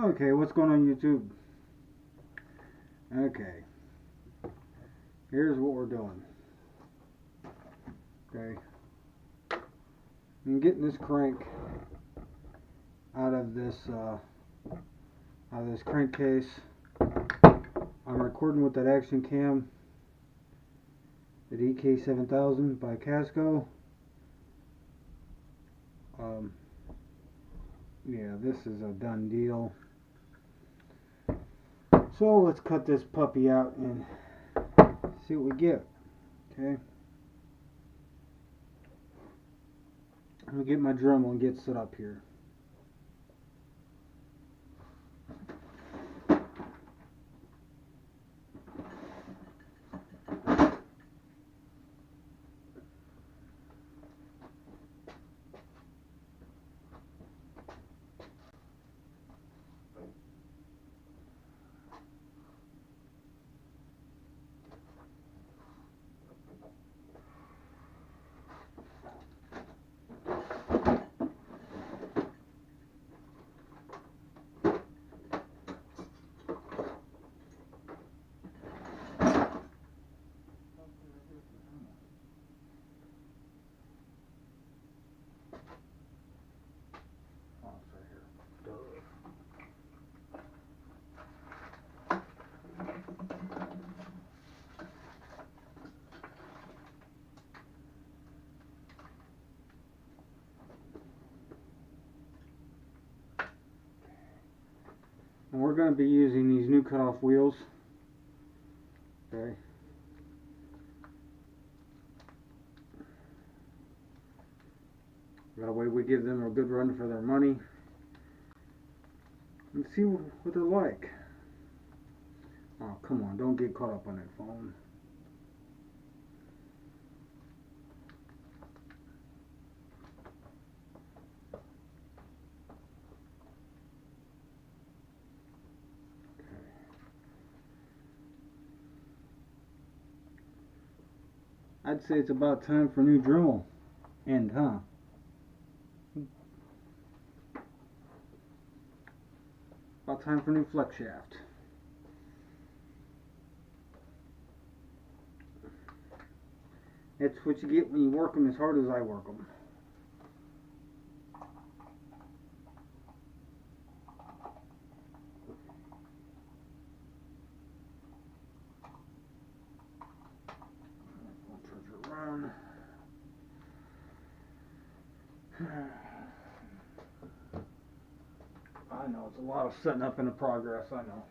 Okay, what's going on YouTube? Okay, here's what we're doing. Okay, I'm getting this crank out of this crankcase. I'm recording with that action cam, the DK7000 by Casco. Yeah, this is a done deal. So let's cut this puppy out and see what we get. Okay. I'm gonna get my Dremel and get set up here. And we're going to be using these new cutoff wheels. Okay. That way we give them a good run for their money and see what they're like. Oh, come on, don't get caught up on that phone. I'd say it's about time for a new Dremel end, huh? About time for a new flex shaft. That's what you get when you work them as hard as I work them. Turn it around. I know, it's a lot of setting up into progress, I know.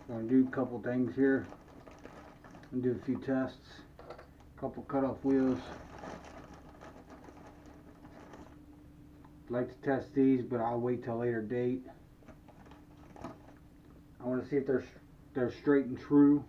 I'm going to do a couple things here. I'm going to do a few tests. A couple cutoff wheels. I'd like to test these, but I'll wait till a later date. I want to see if they're straight and true.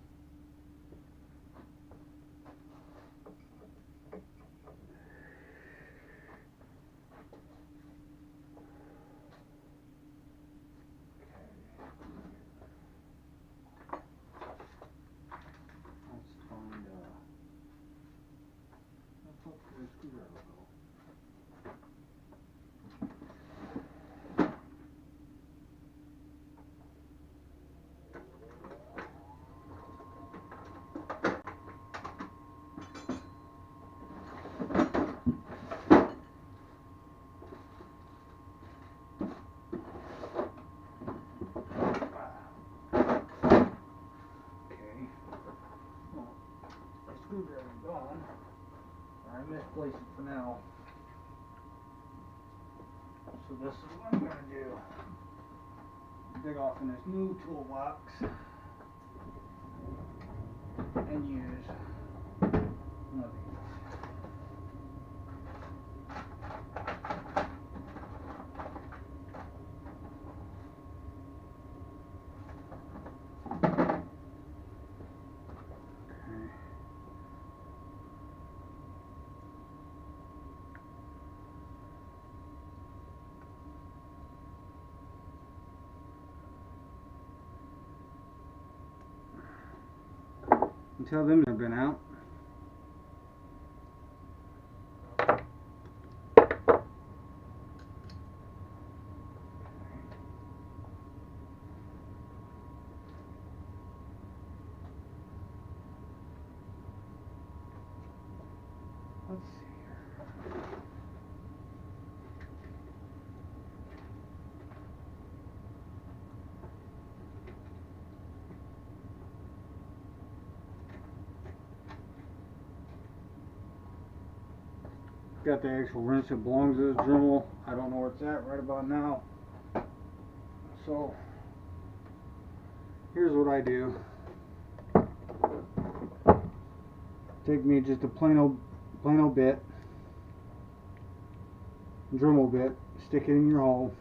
Screwdriver gone. I misplaced it for now. So this is what I'm going to do. Dig off in this new toolbox and use one of these. And tell them they've been out. Let's see here. Got the actual wrench that belongs to this Dremel. I don't know where it's at right about now. So here's what I do. Take me just a plain old bit, Dremel bit, stick it in your hole.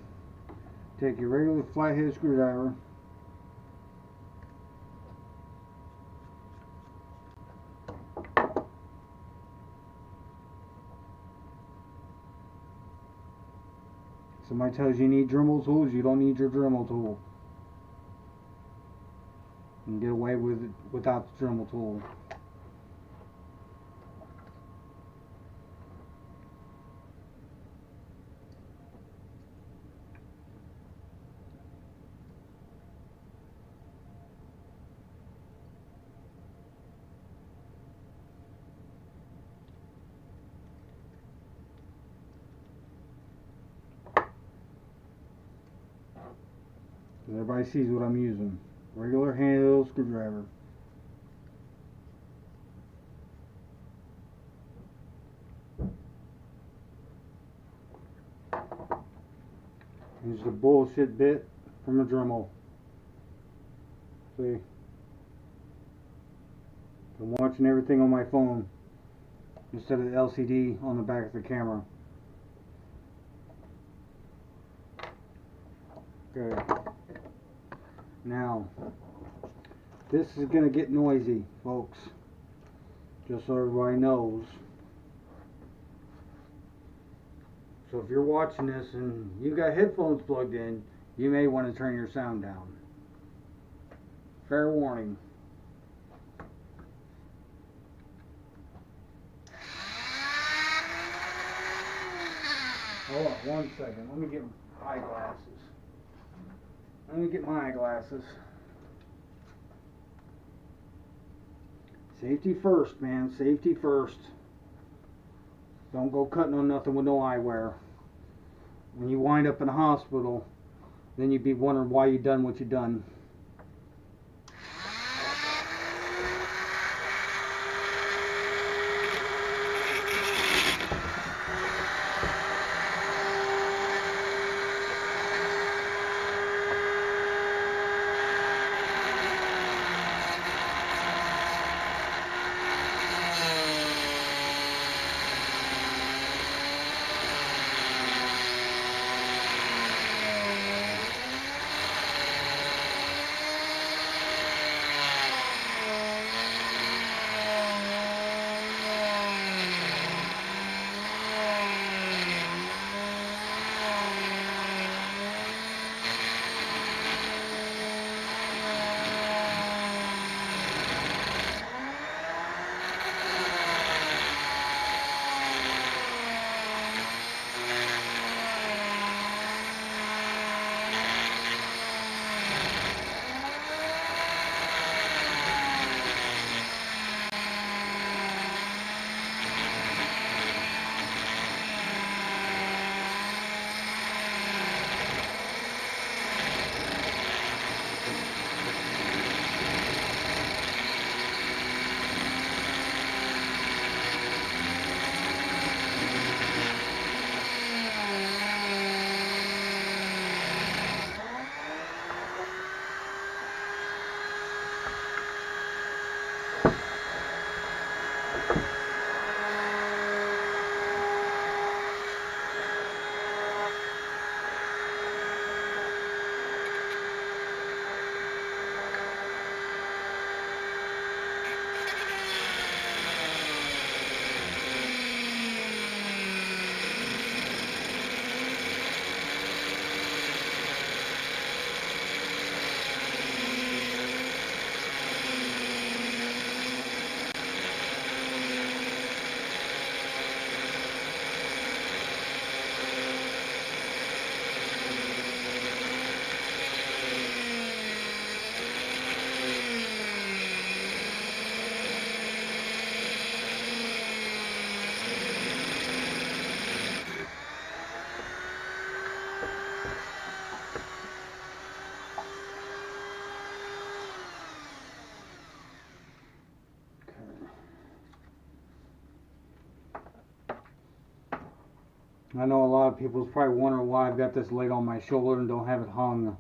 Take your regular flathead screwdriver, somebody tells you need Dremel tools, you don't need your Dremel tool. You can get away with it without the Dremel tool. Everybody sees what I'm using. Regular handheld screwdriver. Here's the bullshit bit from a Dremel. See? I'm watching everything on my phone instead of the LCD on the back of the camera. Okay. Now, this is going to get noisy, folks. Just so everybody knows. So if you're watching this and you got headphones plugged in, you may want to turn your sound down. Fair warning. Hold on 1 second. Let me get my eyeglasses. Let me get my eyeglasses. Safety first, man. Safety first. Don't go cutting on nothing with no eyewear. When you wind up in a hospital, then you'd be wondering why you done what you done. I know a lot of people's probably wondering why I've got this laid on my shoulder and don't have it hung.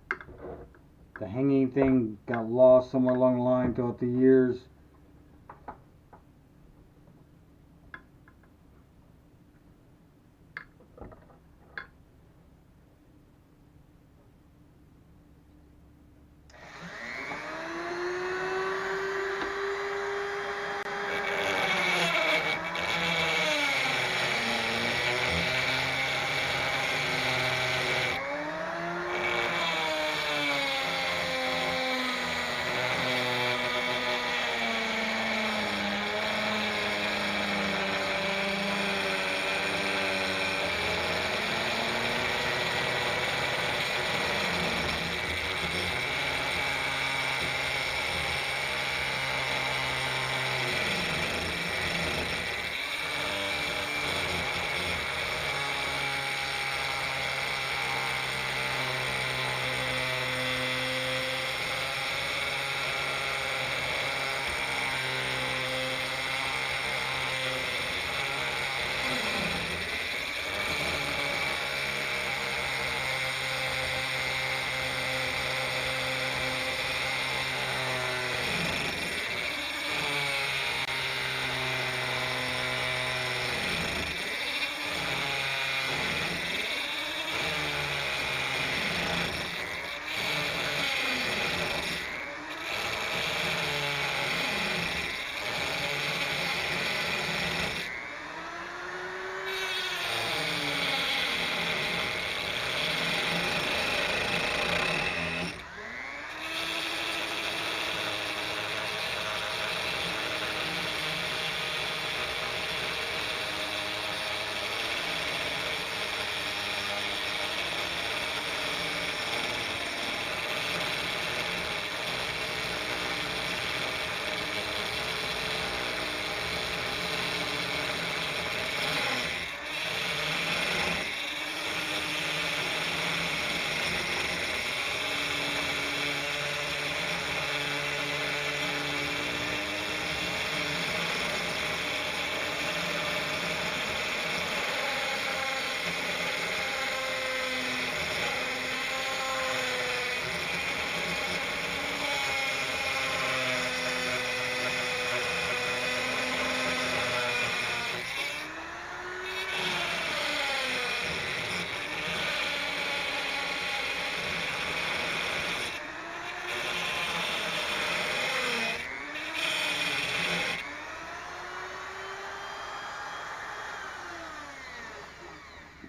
The hanging thing got lost somewhere along the line throughout the years.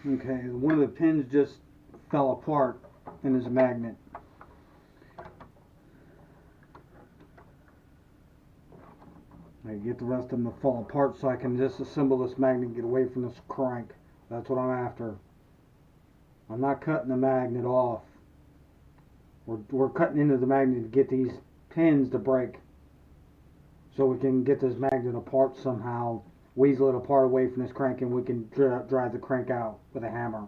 Okay, one of the pins just fell apart in his magnet. I get the rest of them to fall apart so I can disassemble this magnet and get away from this crank. That's what I'm after. I'm not cutting the magnet off. We're cutting into the magnet to get these pins to break so we can get this magnet apart somehow, weasel it apart away from this crank, and we can drive the crank out with a hammer.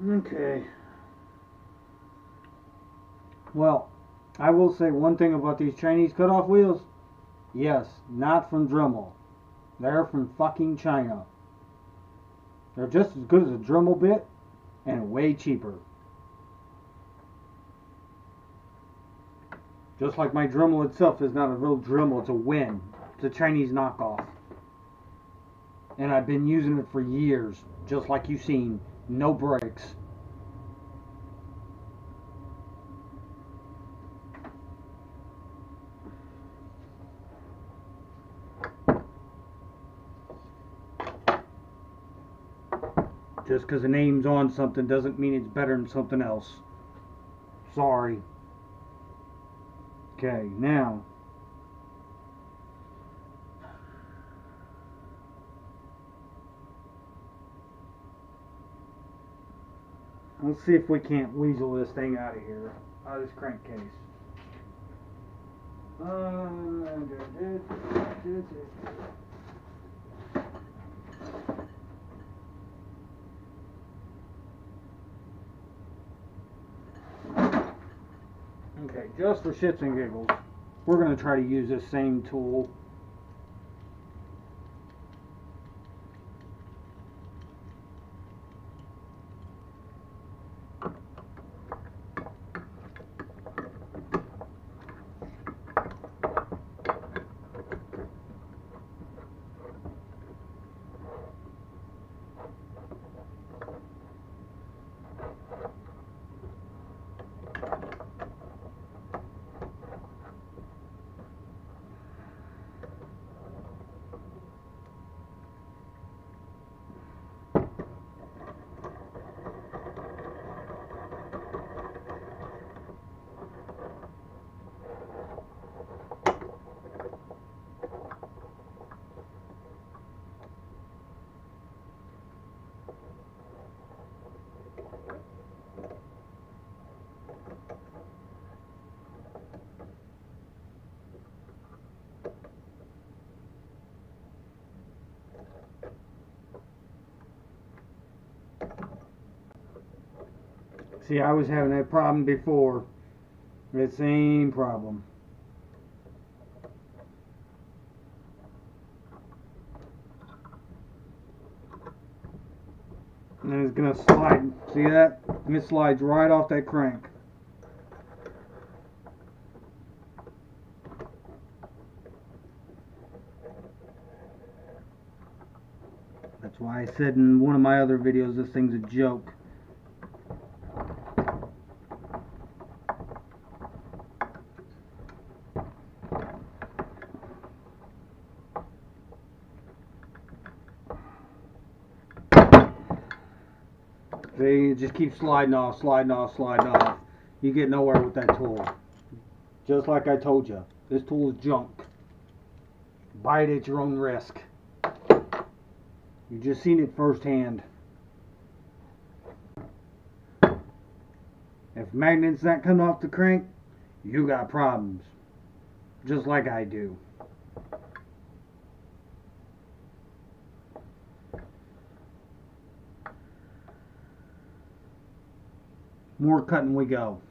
Okay. Well, I will say one thing about these Chinese cutoff wheels. Yes, not from Dremel. They're from fucking China. They're just as good as a Dremel bit and way cheaper. Just like my Dremel itself is not a real Dremel, it's a Win. It's a Chinese knockoff. And I've been using it for years, just like you've seen. No breaks. Just because the name's on something doesn't mean it's better than something else. Sorry. Okay, now. Let's see if we can't weasel this thing out of here. Out of this crankcase. Okay, just for shits and giggles, we're going to try to use this same tool. See, I was having that problem before. The same problem. And it's going to slide. See that? And it slides right off that crank. That's why I said in one of my other videos this thing's a joke. See, it just keeps sliding off, sliding off, sliding off. You get nowhere with that tool. Just like I told you, this tool is junk. Buy it at your own risk. You've just seen it firsthand. If magnets not coming off the crank, you got problems. Just like I do. More cutting we go.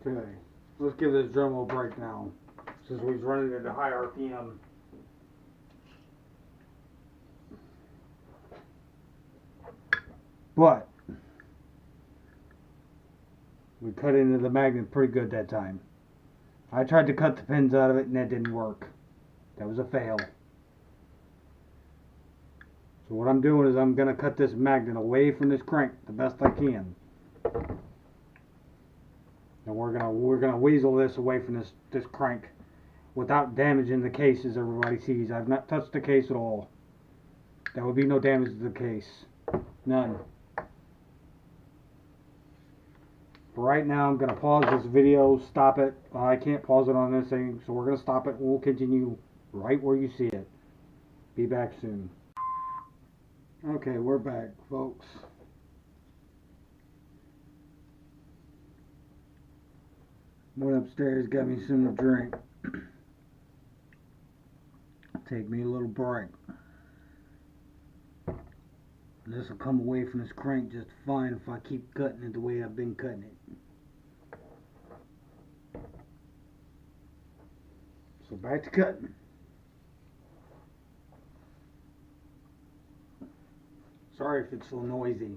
Okay, let's give this drum a break now, since we're running at a high RPM. But we cut into the magnet pretty good that time. I tried to cut the pins out of it and that didn't work. That was a fail. So what I'm doing is I'm going to cut this magnet away from this crank the best I can. And we're gonna weasel this away from this crank without damaging the case, as everybody sees. I've not touched the case at all. There will be no damage to the case. None. For right now, I'm gonna pause this video, stop it. I can't pause it on this thing, so we're gonna stop it and we'll continue right where you see it. Be back soon. Okay, we're back, folks. Went upstairs, got me something to drink. Take me a little break. This will come away from this crank just fine if I keep cutting it the way I've been cutting it. So back to cutting. Sorry if it's so noisy.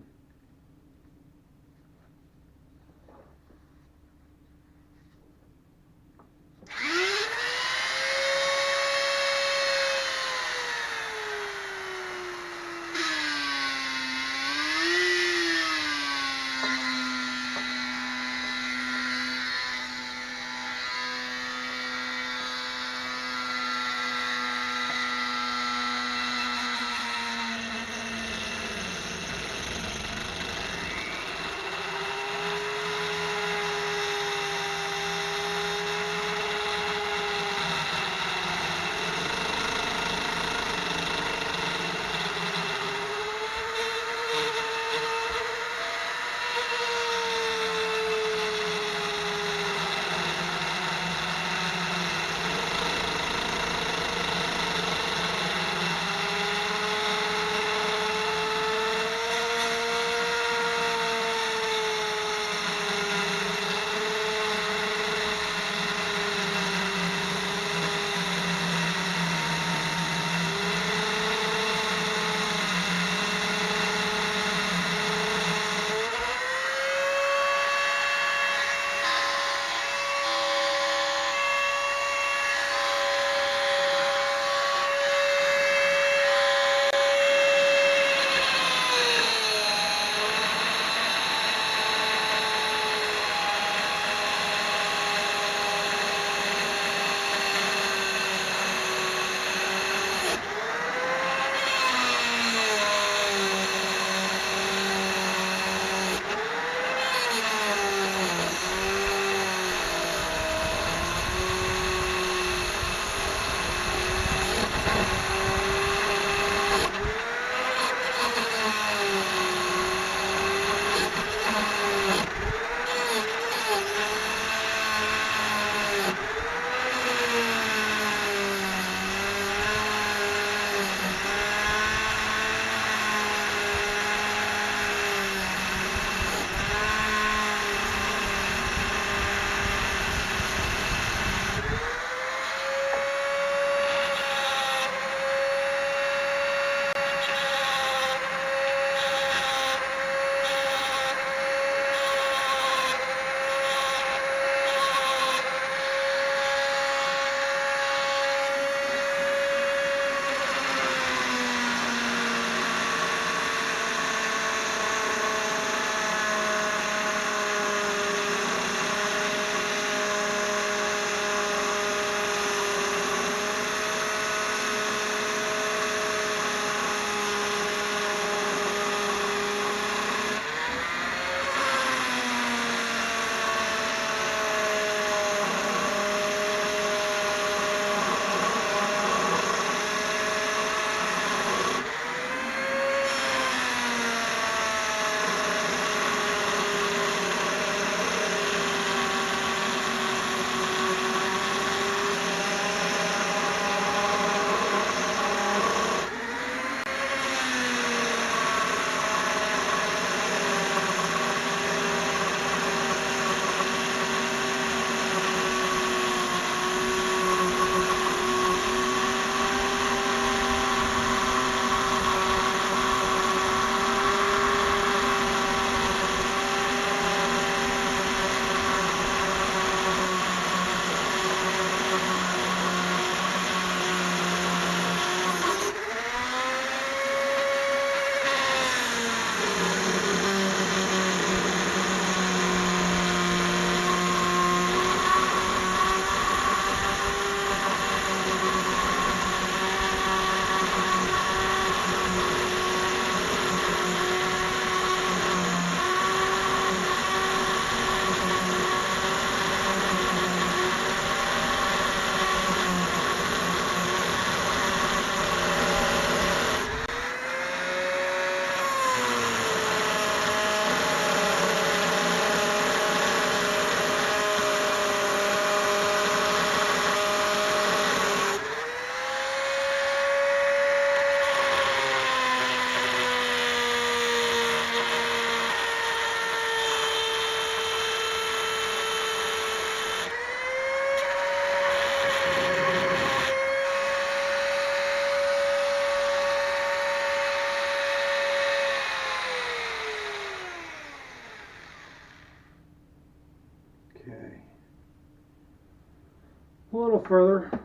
little further.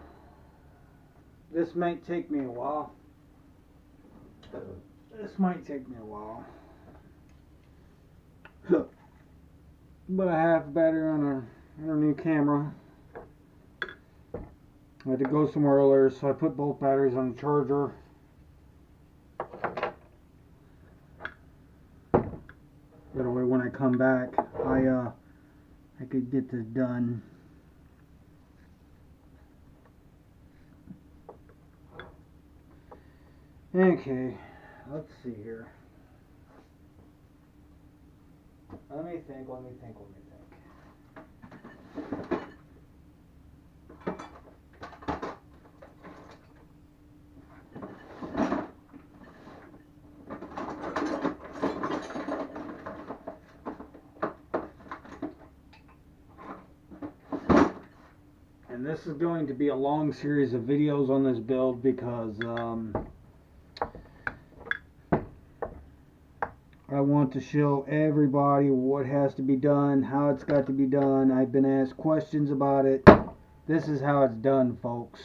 This might take me a while. This might take me a while. But I have battery on our new camera. I had to go somewhere earlier, so I put both batteries on the charger. That way when I come back, I could get this done. Okay, let's see here. Let me think. And this is going to be a long series of videos on this build because I want to show everybody what has to be done, how it's got to be done. I've been asked questions about it. This is how it's done, folks.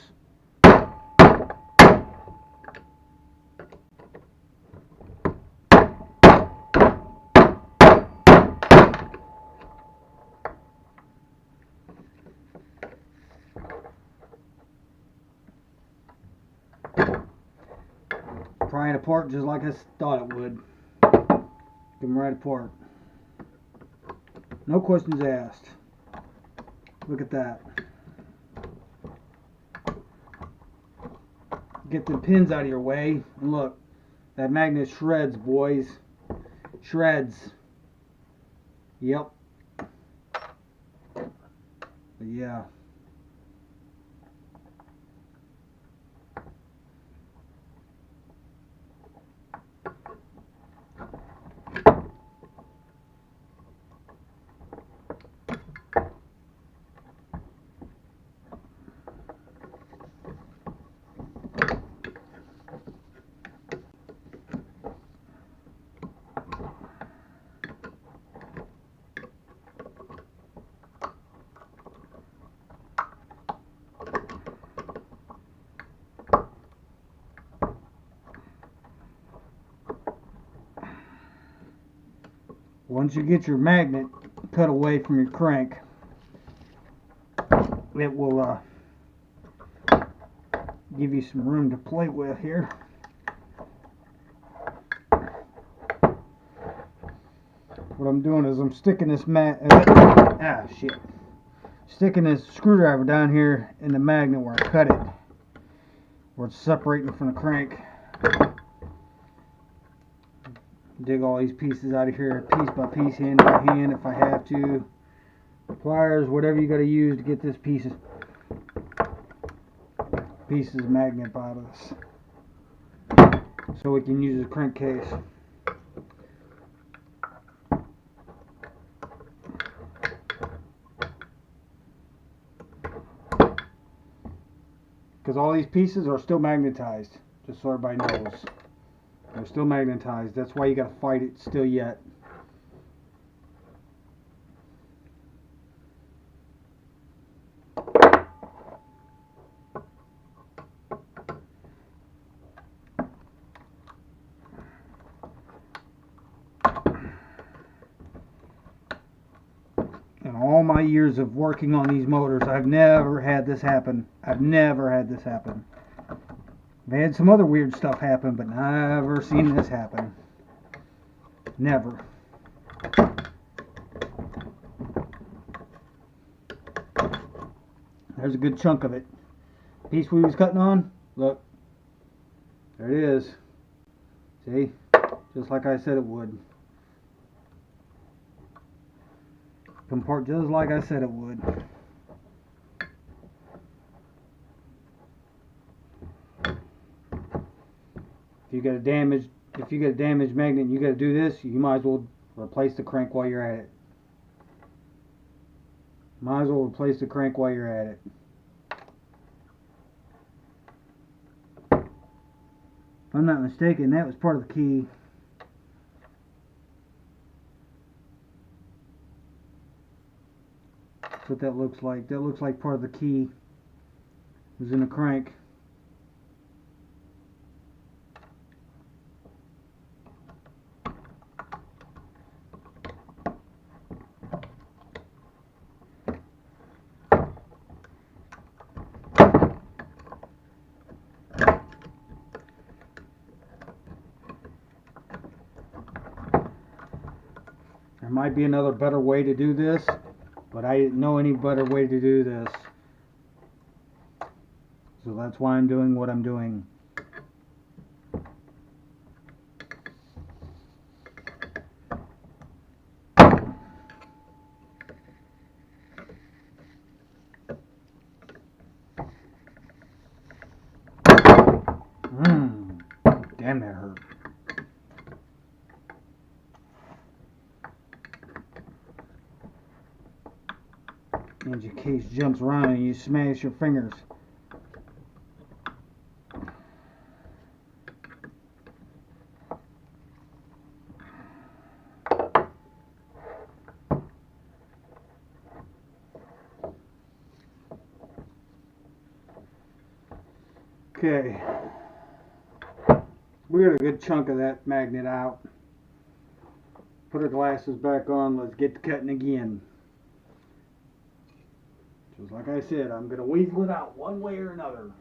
Prying apart just like I thought it would. Get them right apart. No questions asked. Look at that. Get the pins out of your way. And look, that magnet shreds, boys. Shreds. Yep. But yeah. Once you get your magnet cut away from your crank, it will give you some room to play with here. What I'm doing is I'm sticking this sticking this screwdriver down here in the magnet where I cut it, where it's separating from the crank. Dig all these pieces out of here piece by piece, hand by hand if I have to. Pliers, whatever you got to use to get this pieces of magnet out of this, so we can use the crankcase. Because all these pieces are still magnetized, just so everybody knows. They're still magnetized. That's why you got to fight it still yet. In all my years of working on these motors, I've never had this happen. I've never had this happen. I've had some other weird stuff happen, but never seen this happen. Never. There's a good chunk of it. Piece we was cutting on, look. There it is. See? Just like I said it would. Come apart just like I said it would. If you got a damaged magnet and you got to do this, you might as well replace the crank while you're at it. Might as well replace the crank while you're at it. If I'm not mistaken, that was part of the key. That's what that looks like. That looks like part of the key. is in the crank. There might be another better way to do this, but I didn't know any better way to do this. So that's why I'm doing what I'm doing. Damn, that hurt. And your case jumps around and you smash your fingers. Okay, we got a good chunk of that magnet out. Put our glasses back on. Let's get to cutting again. Just like I said, I'm going to weasel it out one way or another.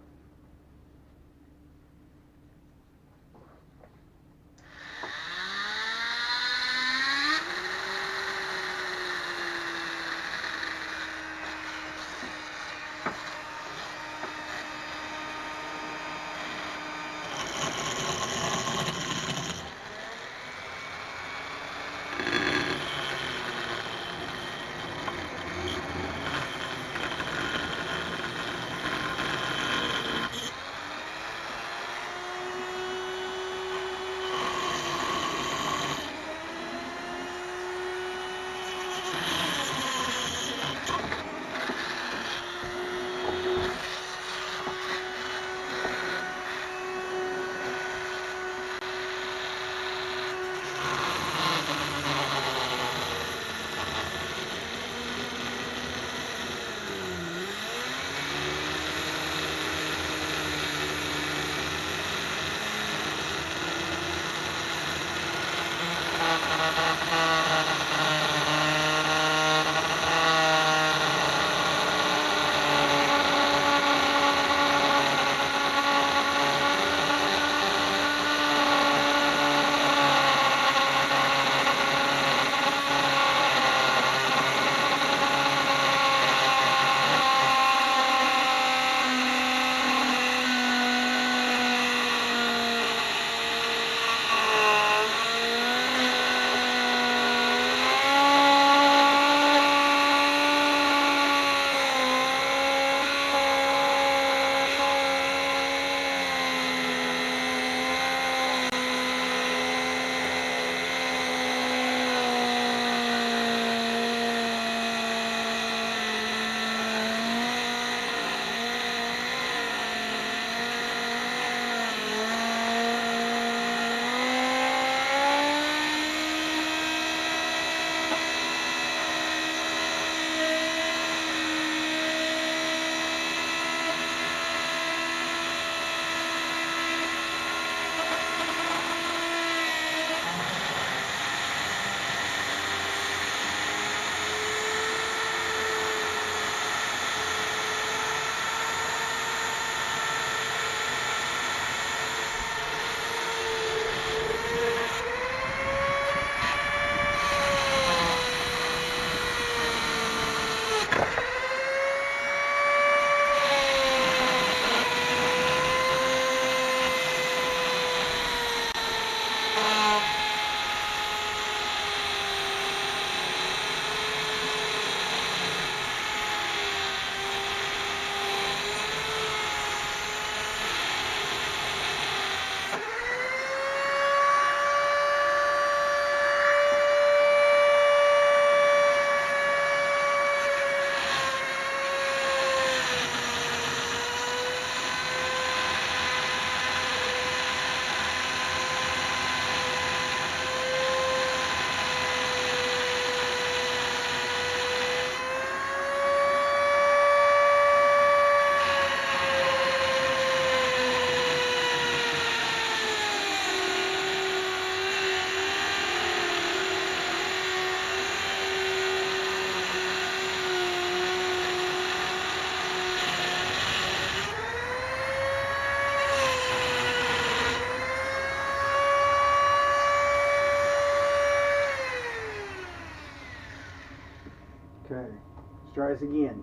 try this again.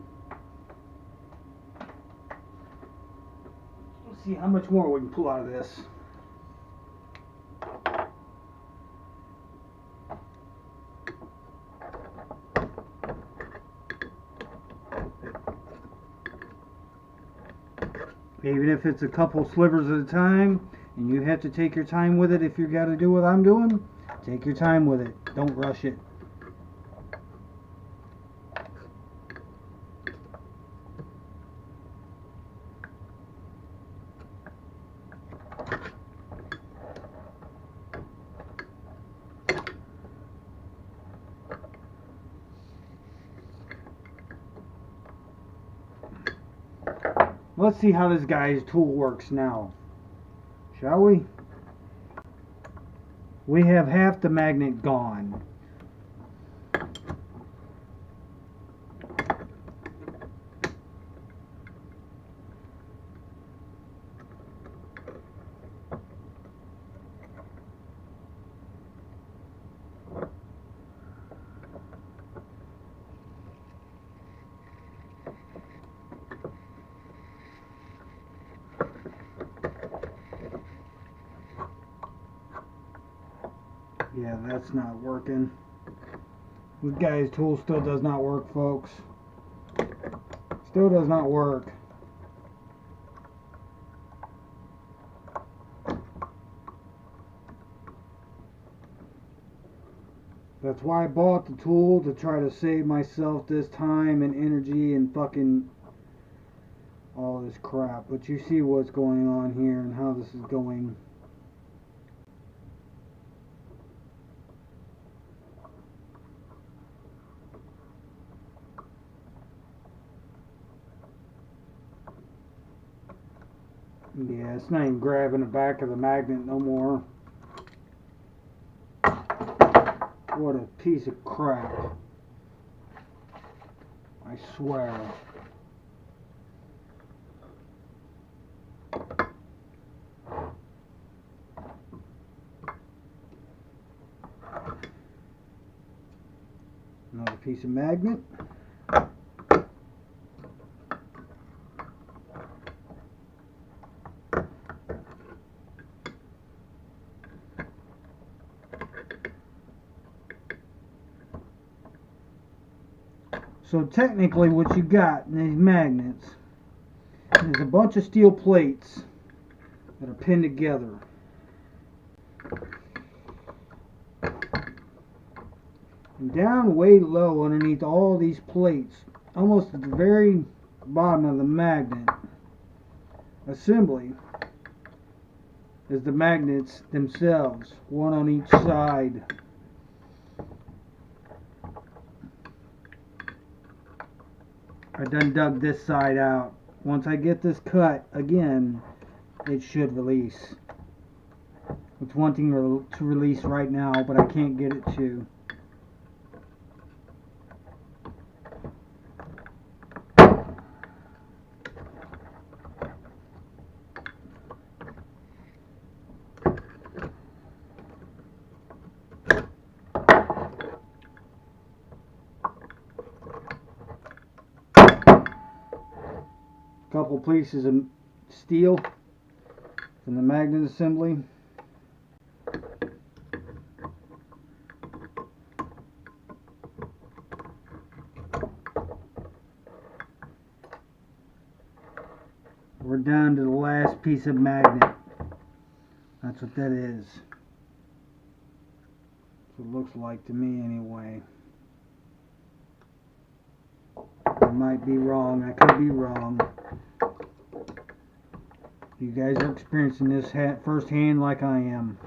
Let's see how much more we can pull out of this. Even if it's a couple slivers at a time, and you have to take your time with it if you got to do what I'm doing, take your time with it. Don't rush it. Let's see how this guy's tool works now, shall we? We have half the magnet gone. Yeah, that's not working. This guy's tool still does not work, folks. Still does not work. That's why I bought the tool, to try to save myself this time and energy and fucking all this crap. But you see what's going on here and how this is going. Yeah, it's not even grabbing the back of the magnet no more. What a piece of crap. I swear. Another piece of magnet. So technically what you got in these magnets is a bunch of steel plates that are pinned together. And down way low underneath all these plates, almost at the very bottom of the magnet assembly, is the magnets themselves, one on each side. I done dug this side out. Once I get this cut again, it should release. It's wanting to release right now, but I can't get it to. Couple pieces of steel from the magnet assembly. We're down to the last piece of magnet. That's what that is. That's what it looks like to me anyway. I might be wrong. I could be wrong. You guys are experiencing this firsthand like I am.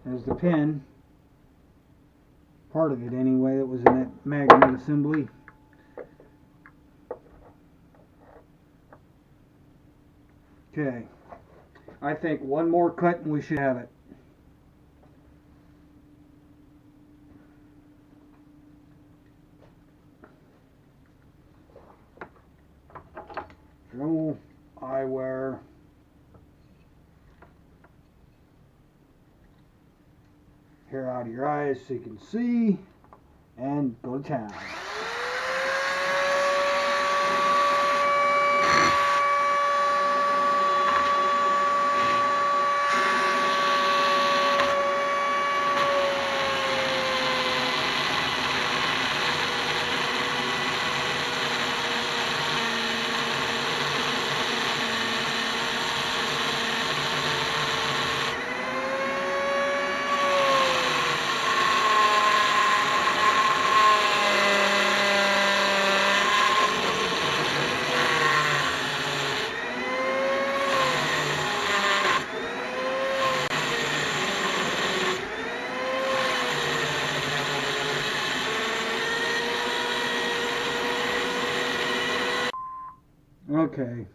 There's the pin. Part of it anyway that was in that magnet assembly. Okay, I think one more cut and we should have it. no eyewear. Hair out of your eyes so you can see, and go to town. Okay.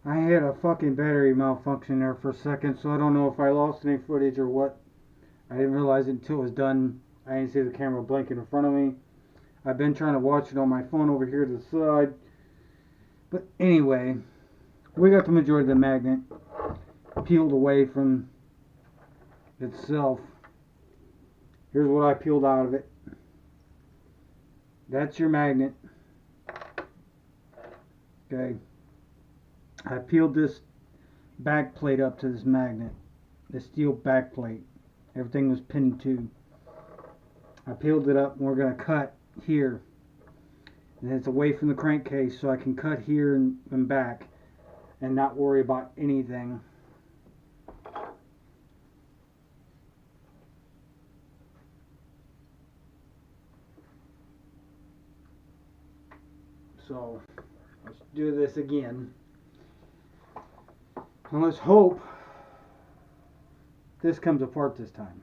I had a fucking battery malfunction there for a second, so I don't know if I lost any footage or what. I didn't realize it until it was done. I didn't see the camera blinking in front of me. I've been trying to watch it on my phone over here to the side. But anyway, we got the majority of the magnet peeled away from itself. Here's what I peeled out of it. That's your magnet. Okay. I peeled this back plate up to this magnet. The steel back plate. Everything was pinned to. I peeled it up and we're going to cut here. And it's away from the crankcase so I can cut here and back and not worry about anything. So let's do this again. And let's hope this comes apart this time.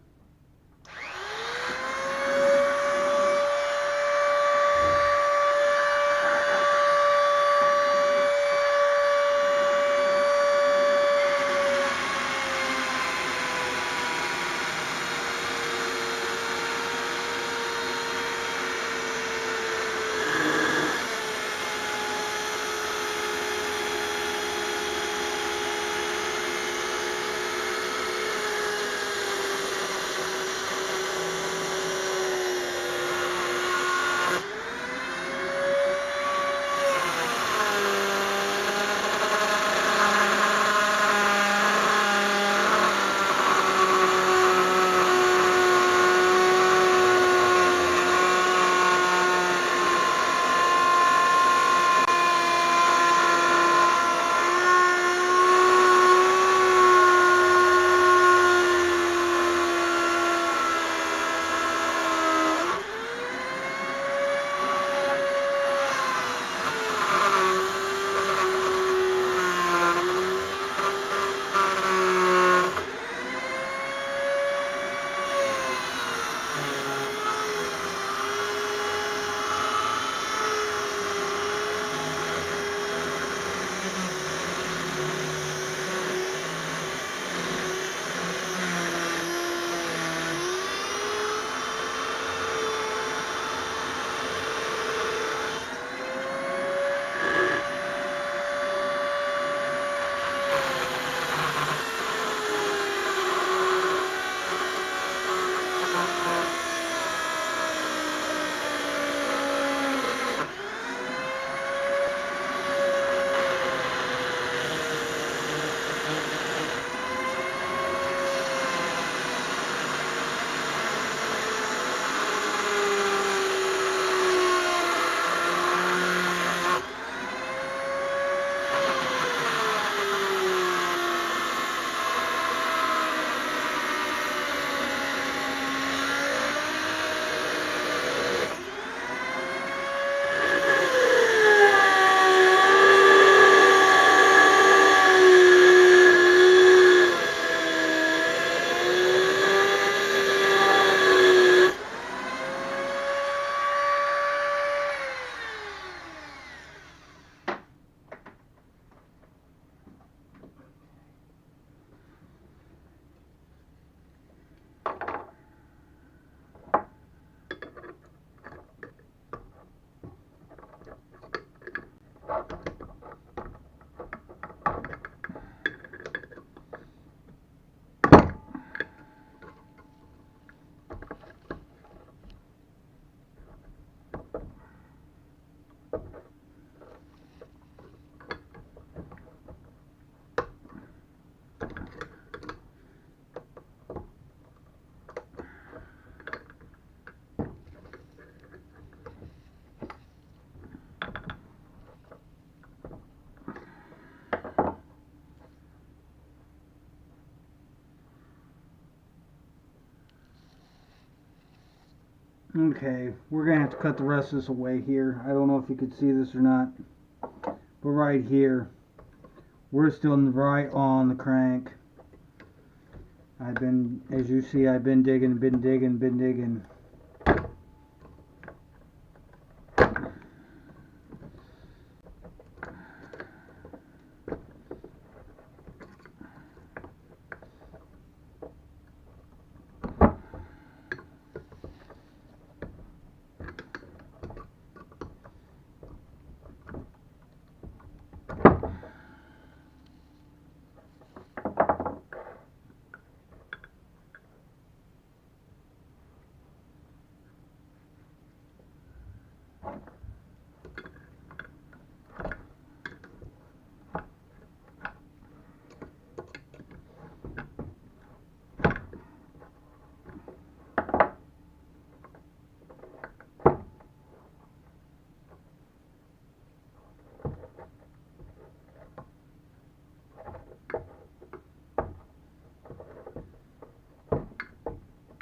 Okay, we're gonna have to cut the rest of this away here. I don't know if you could see this or not, but right here, we're still right on the crank. As you see, I've been digging.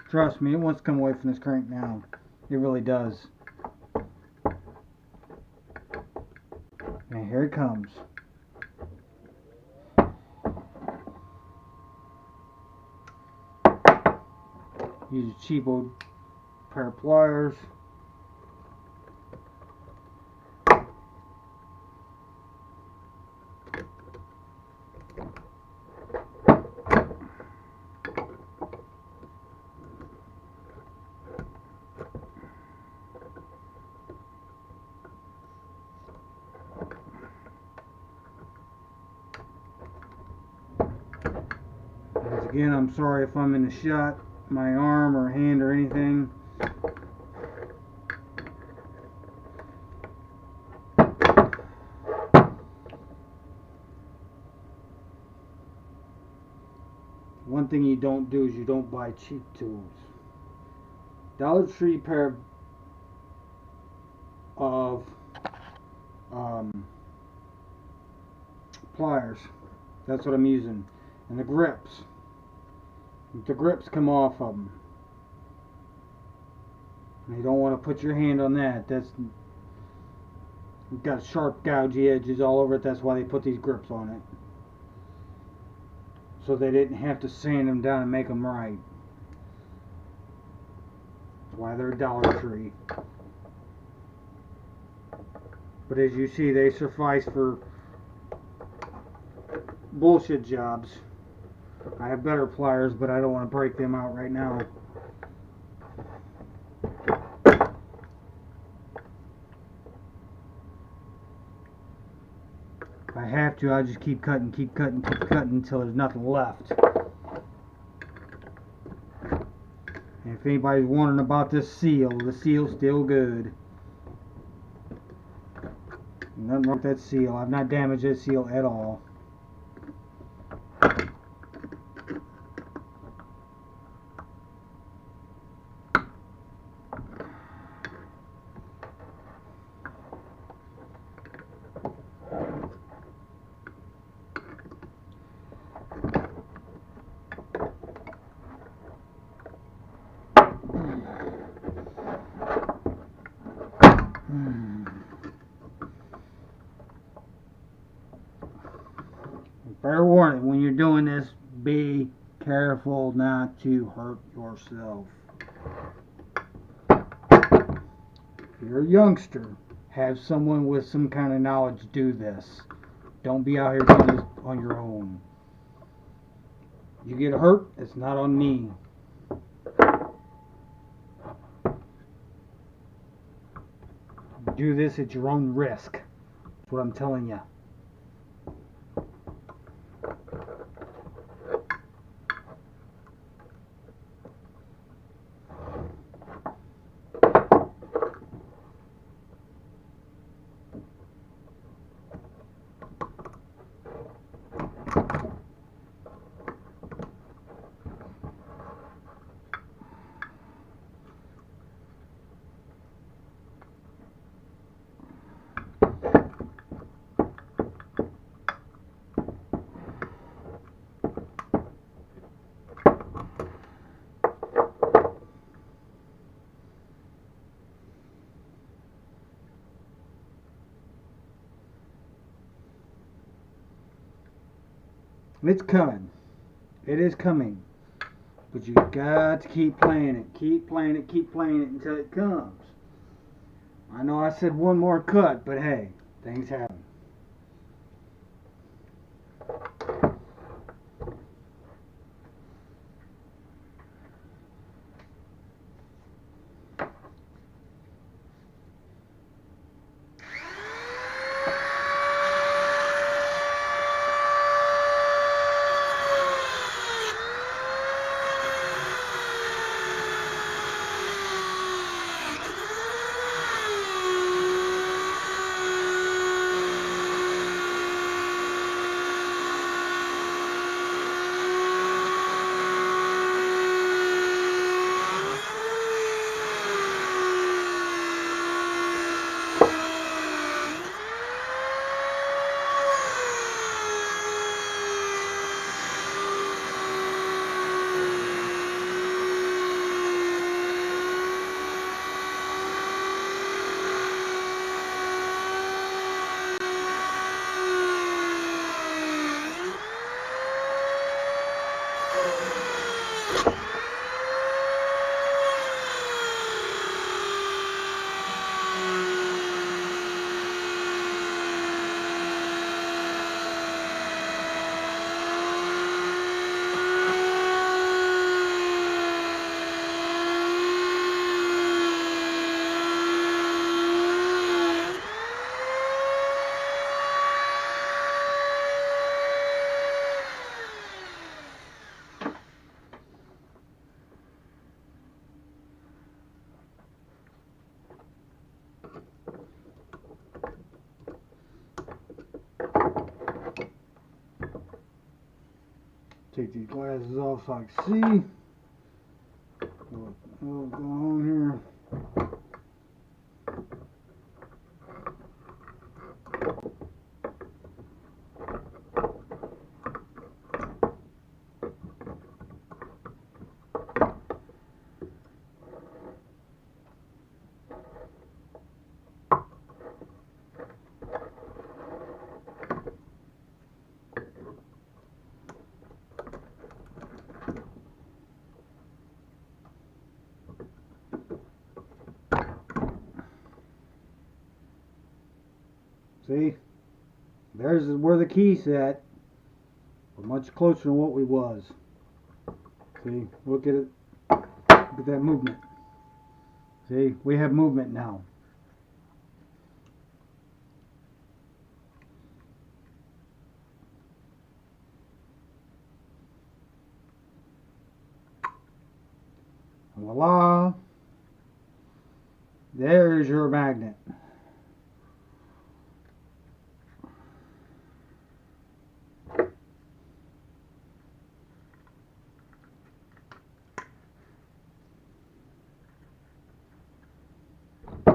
Trust me, it wants to come away from this crank now. It really does. And here it comes. Use a cheap old pair of pliers. Again, I'm sorry if I'm in the shot, my arm or hand or anything. One thing you don't do is you don't buy cheap tools. Dollar Tree pair of pliers. That's what I'm using. And the grips. The grips come off of them. You don't want to put your hand on that. That's got sharp gougy edges all over it. That's why they put these grips on it. So they didn't have to sand them down and make them right. That's why they're Dollar Tree. But as you see, they suffice for bullshit jobs. I have better pliers, but I don't want to break them out right now. If I have to, I'll just keep cutting until there's nothing left. And if anybody's wondering about this seal, the seal's still good. Nothing wrong with that seal. I've not damaged that seal at all. Fair warning, when you're doing this, be careful not to hurt yourself. If you're a youngster, have someone with some kind of knowledge do this. Don't be out here doing this on your own. You get hurt, it's not on me. Do this at your own risk. That's what I'm telling you. It's coming. It is coming. But you got to keep playing it. Keep playing it. Keep playing it until it comes. I know I said one more cut, but hey, things happen. Take these glasses off so I can see what's going on here. See, there's where the key's at. We're much closer than what we was. See, look at it. Look at that movement. See, we have movement now. Voila. There's your magnet.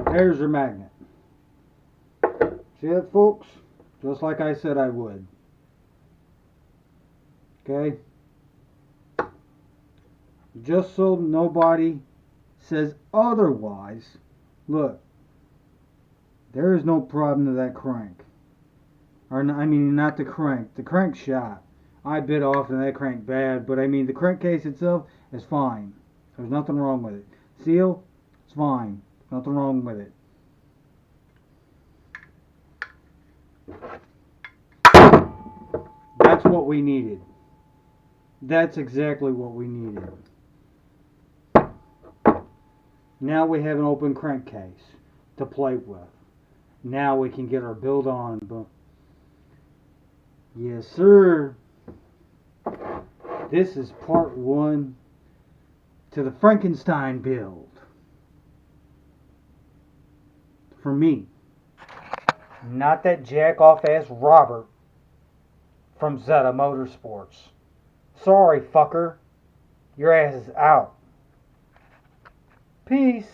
There's your magnet. See it, folks? Just like I said I would. Okay? Just so nobody says otherwise, look, there is no problem to that crank. Or, I mean, not the crank. The crank shot. I bit off and that crank bad, but I mean, the crankcase itself is fine. There's nothing wrong with it. Seal, it's fine. Nothing wrong with it. That's what we needed. That's exactly what we needed. Now we have an open crankcase to play with. Now we can get our build on. Yes, sir. This is part 1 to the Frankenstein build. For me. Not that jack-off ass Robert from Zeta Motorsports. Sorry, fucker. Your ass is out. Peace.